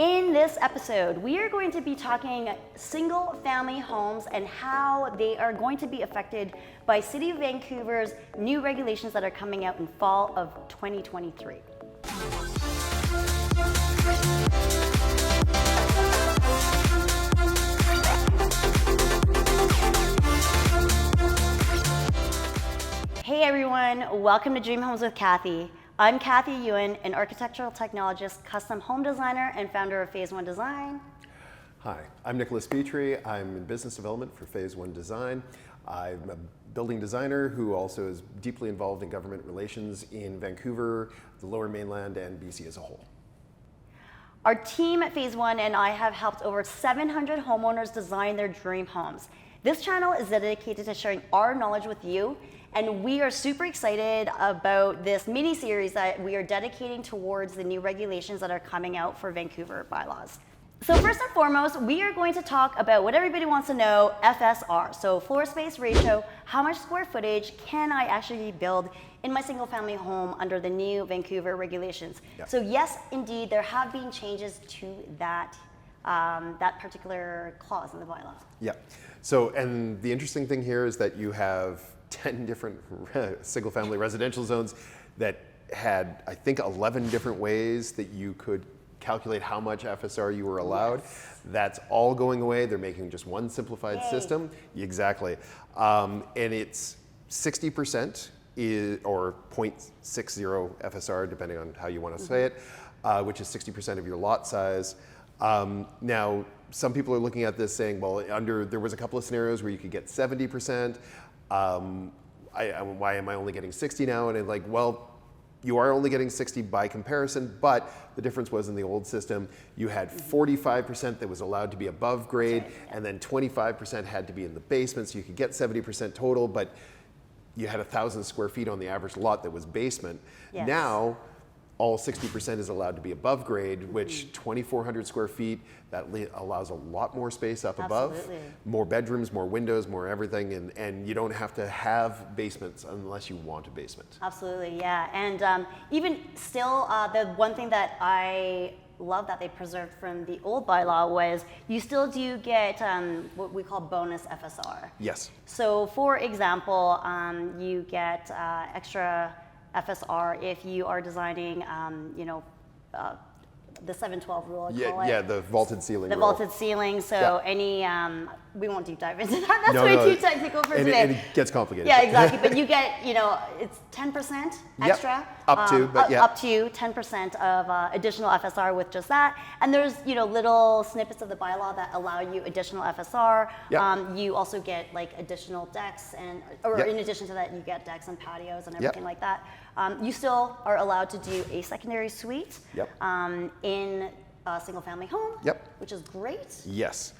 In this episode, we are going to be talking single-family homes and how they are going to be affected by City of Vancouver's new regulations that are coming out in fall of 2023. Hey everyone, welcome to Dream Homes with Kathy. I'm Kathy Yuen, an architectural technologist, custom home designer, and founder of Phase 1 Design. Hi, I'm Nicholas Petrie. I'm in business development for Phase 1 Design. I'm a building designer who also is deeply involved in government relations in Vancouver, the Lower Mainland, and BC as a whole. Our team at Phase 1 and I have helped over 700 homeowners design their dream homes. This channel is dedicated to sharing our knowledge with you, and we are super excited about this mini-series that we are dedicating towards the new regulations that are coming out for Vancouver bylaws. So first and foremost, we are going to talk about what everybody wants to know, FSR. So floor space ratio, how much square footage can I actually build in my single family home under the new Vancouver regulations? Yep. So yes, indeed, there have been changes to that, that particular clause in the bylaw. Yeah, so, and the interesting thing here is that you have 10 different single-family residential zones that had, I think, 11 different ways that you could calculate how much FSR you were allowed. Yes. That's all going away. They're making just one simplified Yay. system. Exactly. And it's 60% or 0.60 FSR, depending on how you want to say it, which is 60% of your lot size. Now, some people are looking at this saying, well, there was a couple of scenarios where you could get 70%. Why am I only getting 60 now? And I'm like, well, you are only getting 60 by comparison, but the difference was in the old system, you had 45% that was allowed to be above grade, and then 25% had to be in the basement, so you could get 70% total, but you had 1,000 square feet on the average lot that was basement. Yes. Now, all 60% is allowed to be above grade, which 2,400 square feet, that allows a lot more space up above, more bedrooms, more windows, more everything, and you don't have to have basements unless you want a basement. Absolutely, yeah. And even still, the one thing that I love that they preserved from the old bylaw was you still do get what we call bonus FSR. Yes. So for example, you get extra FSR if you are designing, the 712 rule, I call it. Yeah, the vaulted ceiling The rule. vaulted ceiling, so Yeah. any, we won't deep dive into that, that's way too technical for today. And it gets complicated. Yeah, exactly, but you get, it's 10% extra. Yep. Up to, but yeah. Up to 10% of additional FSR with just that. And there's, little snippets of the bylaw that allow you additional FSR. Yep. You also get like additional decks or Yep. in addition to that, you get decks and patios and everything Yep. like that. You still are allowed to do a secondary suite Yep. in a single family home, Yep. which is great. Yes.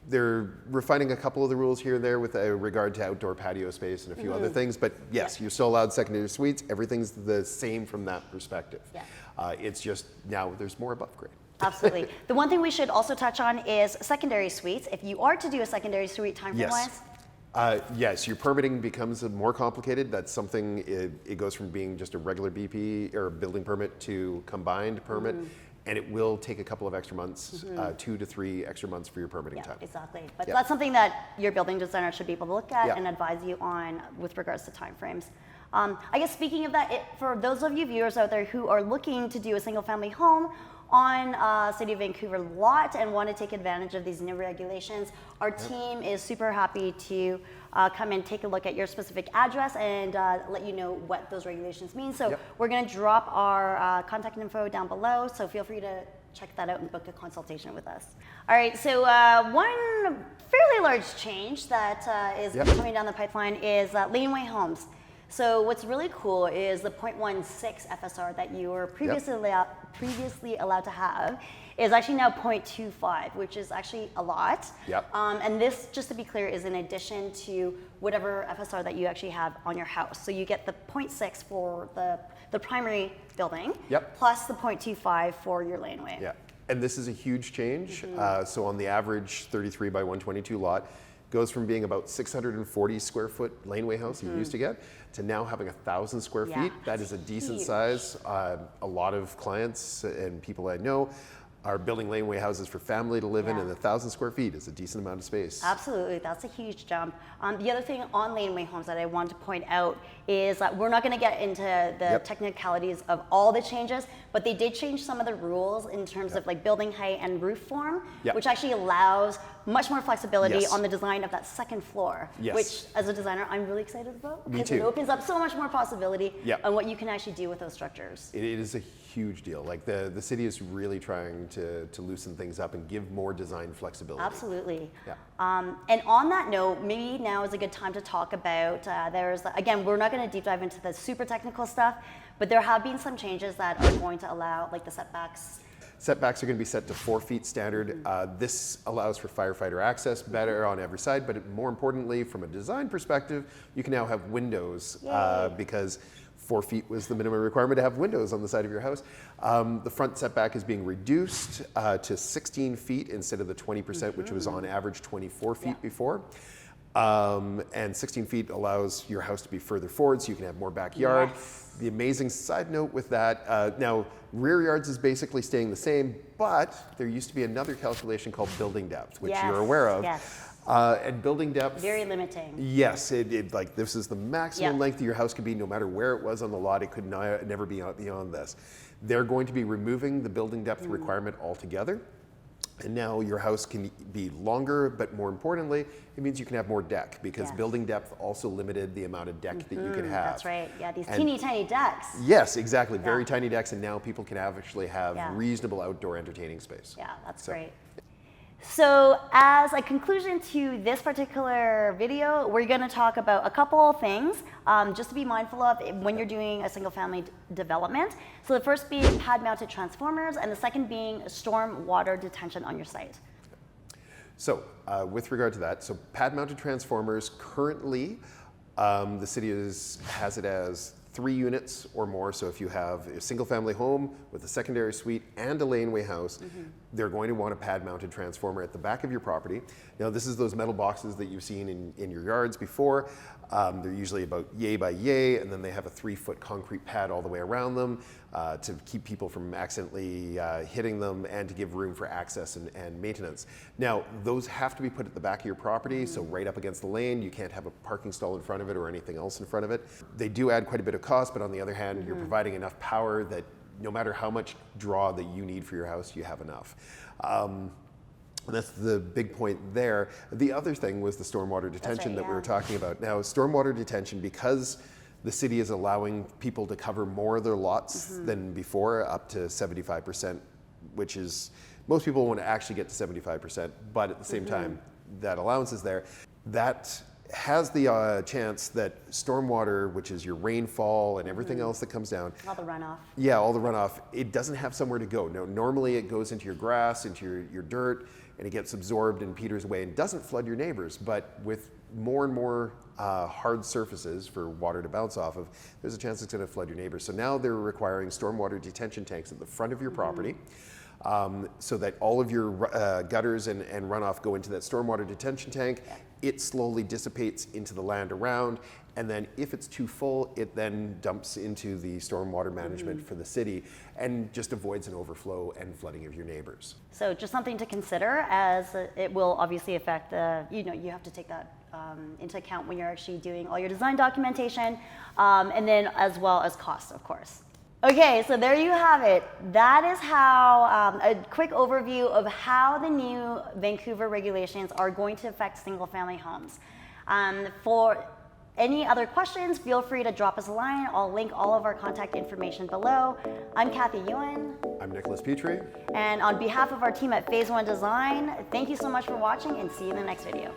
They're refining a couple of the rules here and there with regard to outdoor patio space and a few other things, but yes, you're still allowed secondary suites. Everything's the same from that perspective. Yeah. It's just now there's more above grade. Absolutely. The one thing we should also touch on is secondary suites. If you are to do a secondary suite time frame wise. Yes, your permitting becomes more complicated. That's something, it goes from being just a regular BP or building permit to combined permit. And it will take a couple of extra months, 2 to 3 extra months for your permitting time. Exactly. But that's something that your building designer should be able to look at and Yeah. advise you on with regards to timeframes. I guess speaking of that, for those of you viewers out there who are looking to do a single family home on City of Vancouver lot and want to take advantage of these new regulations, our team is super happy to come and take a look at your specific address and let you know what those regulations mean. So we're going to drop our contact info down below, so feel free to check that out and book a consultation with us. All right, so one fairly large change that is coming down the pipeline is Laneway Homes. So what's really cool is the 0.16 FSR that you were previously allowed to have is actually now 0.25, which is actually a lot. Yep. And this, just to be clear, is in addition to whatever FSR that you actually have on your house. So you get the 0.6 for the primary building, plus the 0.25 for your laneway. Yeah, and this is a huge change. So on the average 33 by 122 lot, goes from being about 640 square foot laneway house you used to get to now having 1,000 square feet. That is a decent size. A lot of clients and people I know are building laneway houses for family to live in, Yeah. and 1,000 square feet is a decent amount of space. Absolutely, that's a huge jump. The other thing on Laneway Homes that I want to point out is that we're not going to get into the Yep. technicalities of all the changes, but they did change some of the rules in terms of like building height and roof form, Yep. which actually allows much more flexibility Yes. on the design of that second floor, Yes. which as a designer I'm really excited about. Me because too. It opens up so much more possibility Yep. on what you can actually do with those structures. It is a huge deal. Like the city is really trying to loosen things up and give more design flexibility. Absolutely. Yeah. And on that note, maybe now is a good time to talk about, again, we're not going to deep dive into the super technical stuff, but there have been some changes that are going to allow, like the setbacks. Setbacks are going to be set to 4 feet standard. This allows for firefighter access better on every side, but more importantly, from a design perspective, you can now have windows because 4 feet was the minimum requirement to have windows on the side of your house. The front setback is being reduced to 16 feet instead of the 20%, which was on average 24 feet before. And 16 feet allows your house to be further forward so you can have more backyard. Yes. The amazing side note with that, now rear yards is basically staying the same, but there used to be another calculation called building depth, which you're aware of. Yes. And building depth. Very limiting. Yes, like this is the maximum Yeah. length your house could be, no matter where it was on the lot. It could never be beyond this. They're going to be removing the building depth requirement altogether. And now your house can be longer, but more importantly, it means you can have more deck because Yes. building depth also limited the amount of deck that you could have. That's right. Yeah, these And- teeny tiny decks. Yes, exactly. Very Yeah. tiny decks, and now people can actually have Yeah. reasonable outdoor entertaining space. Yeah, that's So- great. So as a conclusion to this particular video, we're going to talk about a couple of things just to be mindful of when you're doing a single family development. So the first being pad mounted transformers, and the second being stormwater detention on your site. So with regard to that, so pad mounted transformers, currently the city has it as 3 units or more. So if you have a single family home with a secondary suite and a laneway house, they're going to want a pad mounted transformer at the back of your property. Now this is those metal boxes that you've seen in your yards before. They're usually about yay by yay, and then they have a 3-foot concrete pad all the way around them to keep people from accidentally hitting them and to give room for access and maintenance. Now, those have to be put at the back of your property, so right up against the lane. You can't have a parking stall in front of it or anything else in front of it. They do add quite a bit of cost, but on the other hand, you're providing enough power that no matter how much draw that you need for your house, you have enough. That's the big point there. The other thing was the stormwater detention right, that we yeah. were talking about. Now, stormwater detention, because the city is allowing people to cover more of their lots than before, up to 75%, which is, most people want to actually get to 75%, but at the same time, that allowance is there. That has the chance that stormwater, which is your rainfall and everything else that comes down, All the runoff. yeah, all the runoff, it doesn't have somewhere to go. No, normally it goes into your grass, into your dirt, and it gets absorbed and peters away and doesn't flood your neighbors. But with more and more hard surfaces for water to bounce off of, there's a chance it's going to flood your neighbors. So now they're requiring stormwater detention tanks at the front of your property. So that all of your gutters and runoff go into that stormwater detention tank. It slowly dissipates into the land around, and then if it's too full, it then dumps into the stormwater management for the city and just avoids an overflow and flooding of your neighbors. So just something to consider, as it will obviously affect the, you have to take that into account when you're actually doing all your design documentation, and then as well as costs, of course. Okay, so there you have it. That is how, a quick overview of how the new Vancouver regulations are going to affect single family homes. For any other questions, feel free to drop us a line. I'll link all of our contact information below. I'm Kathy Yuen. I'm Nicholas Petrie. And on behalf of our team at Phase 1 Design, thank you so much for watching, and see you in the next video.